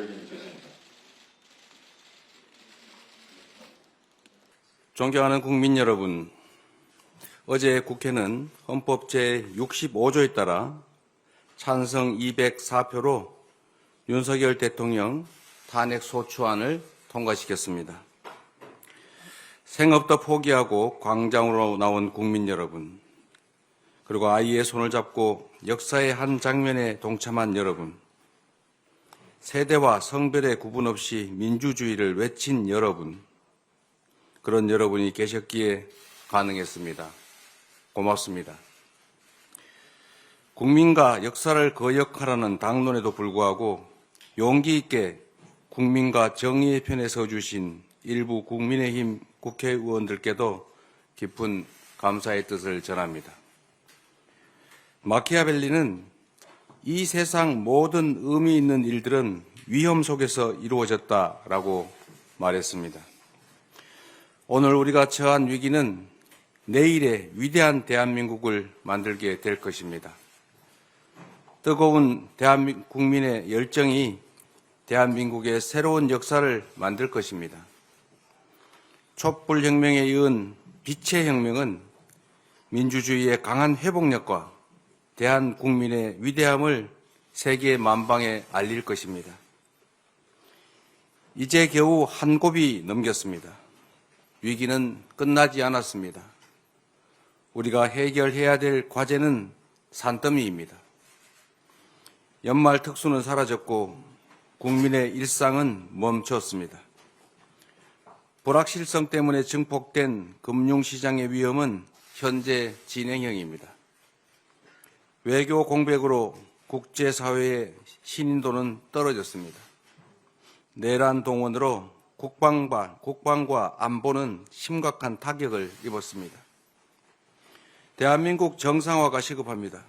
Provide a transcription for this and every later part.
기자회견이 있겠습니다. 존경하는 국민 여러분, 어제 국회는 헌법 제65조에 따라 찬성 204표로 윤석열 대통령 탄핵 소추안을 통과시켰습니다. 생업도 포기하고 광장으로 나온 국민 여러분, 그리고 아이의 손을 잡고 역사의 한 장면에 동참한 여러분, 세대와 성별의 구분 없이 민주주의를 외친 여러분, 그런 여러분이 계셨기에 가능했습니다. 고맙습니다. 국민과 역사를 거역하라는 당론에도 불구하고 용기 있게 국민과 정의의 편에 서주신 일부 국민의힘 국회의원들께도 깊은 감사의 뜻을 전합니다. 마키아벨리는 이 세상 모든 의미 있는 일들은 위험 속에서 이루어졌다라고 말했습니다. 오늘 우리가 처한 위기는 내일의 위대한 대한민국을 만들게 될 것입니다. 뜨거운 국민의 열정이 대한민국의 새로운 역사를 만들 것입니다. 촛불혁명에 이은 빛의 혁명은 민주주의의 강한 회복력과 대한국민의 위대함을 세계 만방에 알릴 것입니다. 이제 겨우 한 곱이 넘겼습니다. 위기는 끝나지 않았습니다. 우리가 해결해야 될 과제는 산더미입니다. 연말 특수는 사라졌고 국민의 일상은 멈췄습니다. 불확실성 때문에 증폭된 금융시장의 위험은 현재 진행형입니다. 외교 공백으로 국제사회의 신인도는 떨어졌습니다. 내란 동원으로 국방과 안보는 심각한 타격을 입었습니다. 대한민국 정상화가 시급합니다.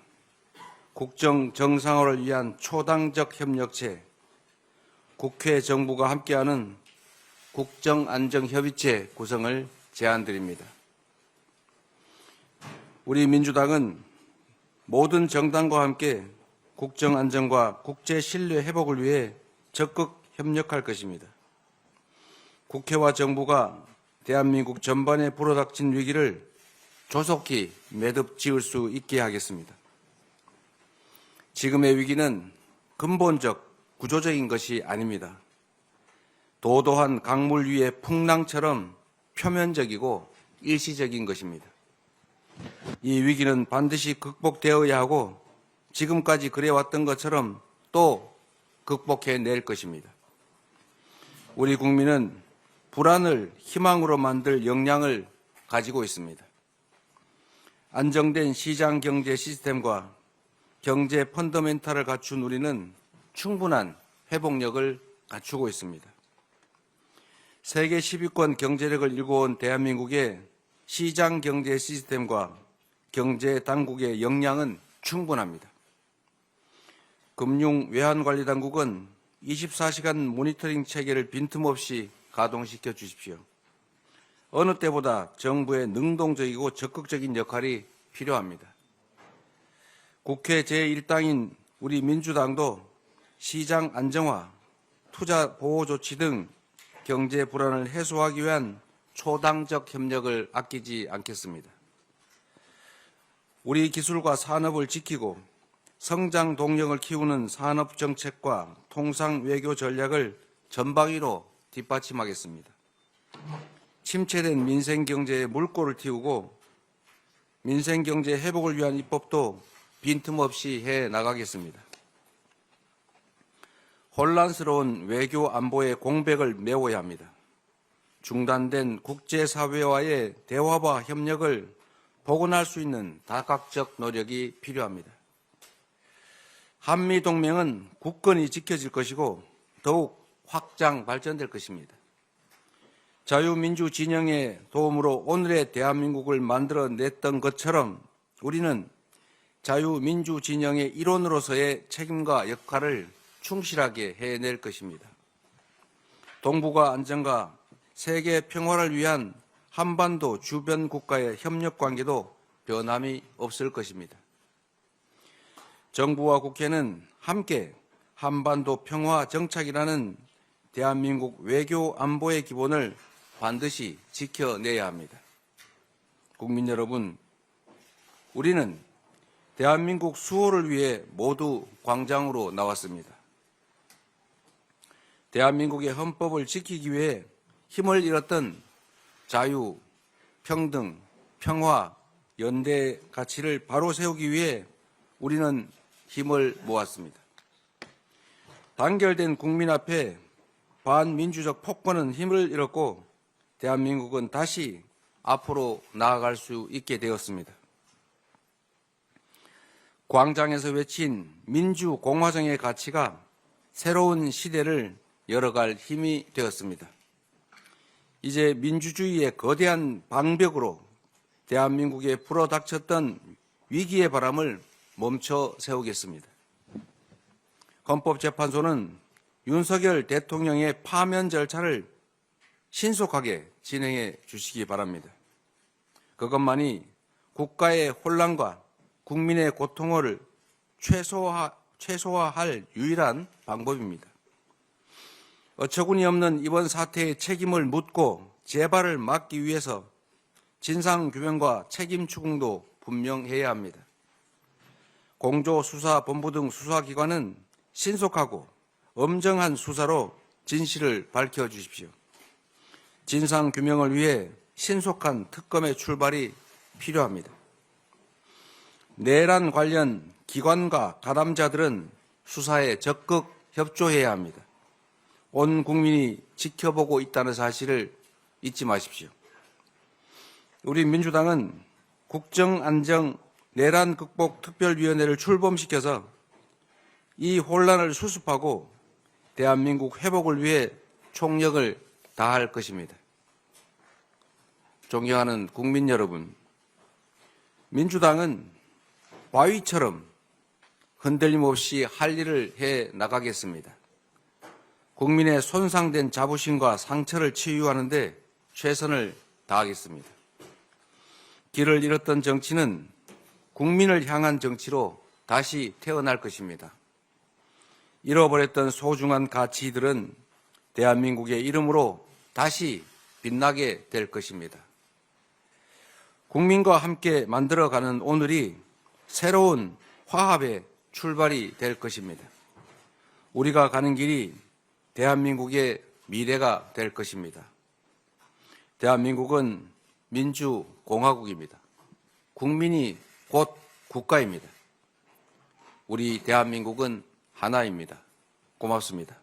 국정 정상화를 위한 초당적 협력체, 국회 정부가 함께하는 국정안정협의체 구성을 제안드립니다. 우리 민주당은 모든 정당과 함께 국정안정과 국제신뢰 회복을 위해 적극 협력할 것입니다. 국회와 정부가 대한민국 전반에 불어닥친 위기를 조속히 매듭 지을 수 있게 하겠습니다. 지금의 위기는 근본적, 구조적인 것이 아닙니다. 도도한 강물 위의 풍랑처럼 표면적이고 일시적인 것입니다. 이 위기는 반드시 극복되어야 하고 지금까지 그래왔던 것처럼 또 극복해낼 것입니다. 우리 국민은 불안을 희망으로 만들 역량을 가지고 있습니다. 안정된 시장 경제 시스템과 경제 펀더멘탈을 갖춘 우리는 충분한 회복력을 갖추고 있습니다. 세계 10위권 경제력을 일궈온 대한민국의 시장 경제 시스템과 경제 당국의 역량은 충분합니다. 금융 외환관리 당국은 24시간 모니터링 체계를 빈틈없이 가동시켜 주십시오. 어느 때보다 정부의 능동적이고 적극적인 역할이 필요합니다. 국회 제1당인 우리 민주당도 시장 안정화, 투자 보호 조치 등 경제 불안을 해소하기 위한 초당적 협력을 아끼지 않겠습니다. 우리 기술과 산업을 지키고 성장 동력을 키우는 산업 정책과 통상 외교 전략을 전방위로 뒷받침하겠습니다. 침체된 민생 경제에 물꼬를 틔우고 민생 경제 회복을 위한 입법도 빈틈없이 해 나가겠습니다. 혼란스러운 외교 안보의 공백을 메워야 합니다. 중단된 국제사회와의 대화와 협력을 복원할 수 있는 다각적 노력이 필요합니다. 한미동맹은 굳건히 지켜질 것이고 더욱 확장 발전될 것입니다. 자유민주 진영의 도움으로 오늘의 대한민국을 만들어냈던 것처럼 우리는 자유민주 진영의 일원으로서의 책임과 역할을 충실하게 해낼 것입니다. 동북아 안정과 세계 평화를 위한 한반도 주변 국가의 협력 관계도 변함이 없을 것입니다. 정부와 국회는 함께 한반도 평화 정착이라는 대한민국 외교 안보의 기본을 반드시 지켜내야 합니다. 국민 여러분, 우리는 대한민국 수호를 위해 모두 광장으로 나왔습니다. 대한민국의 헌법을 지키기 위해 힘을 잃었던 자유, 평등, 평화, 연대 가치를 바로 세우기 위해 우리는 힘을 모았습니다. 단결된 국민 앞에 반민주적 폭거는 힘을 잃었고 대한민국은 다시 앞으로 나아갈 수 있게 되었습니다. 광장에서 외친 민주공화정의 가치가 새로운 시대를 열어갈 힘이 되었습니다. 이제 민주주의의 거대한 방벽으로 대한민국에 불어닥쳤던 위기의 바람을 멈춰 세우겠습니다. 헌법재판소는 윤석열 대통령의 파면 절차를 신속하게 진행해 주시기 바랍니다. 그것만이 국가의 혼란과 국민의 고통을 최소화할 유일한 방법입니다. 어처구니 없는 이번 사태의 책임을 묻고 재발을 막기 위해서 진상규명과 책임 추궁도 분명해야 합니다. 공조수사본부 등 수사기관은 신속하고 엄정한 수사로 진실을 밝혀주십시오. 진상규명을 위해 신속한 특검의 출발이 필요합니다. 내란 관련 기관과 가담자들은 수사에 적극 협조해야 합니다. 온 국민이 지켜보고 있다는 사실을 잊지 마십시오. 우리 민주당은 국정안정 내란 극복 특별위원회를 출범시켜서 이 혼란을 수습하고 대한민국 회복을 위해 총력을 다할 것입니다. 존경하는 국민 여러분, 민주당은 바위처럼 흔들림 없이 할 일을 해 나가겠습니다. 국민의 손상된 자부심과 상처를 치유하는 데 최선을 다하겠습니다. 길을 잃었던 정치는 국민을 향한 정치로 다시 태어날 것입니다. 잃어버렸던 소중한 가치들은 대한민국의 이름으로 다시 빛나게 될 것입니다. 국민과 함께 만들어가는 오늘이 새로운 화합의 출발이 될 것입니다. 우리가 가는 길이 대한민국의 미래가 될 것입니다. 대한민국은 민주공화국입니다. 국민이 곧 국가입니다. 우리 대한민국은 하나입니다. 고맙습니다.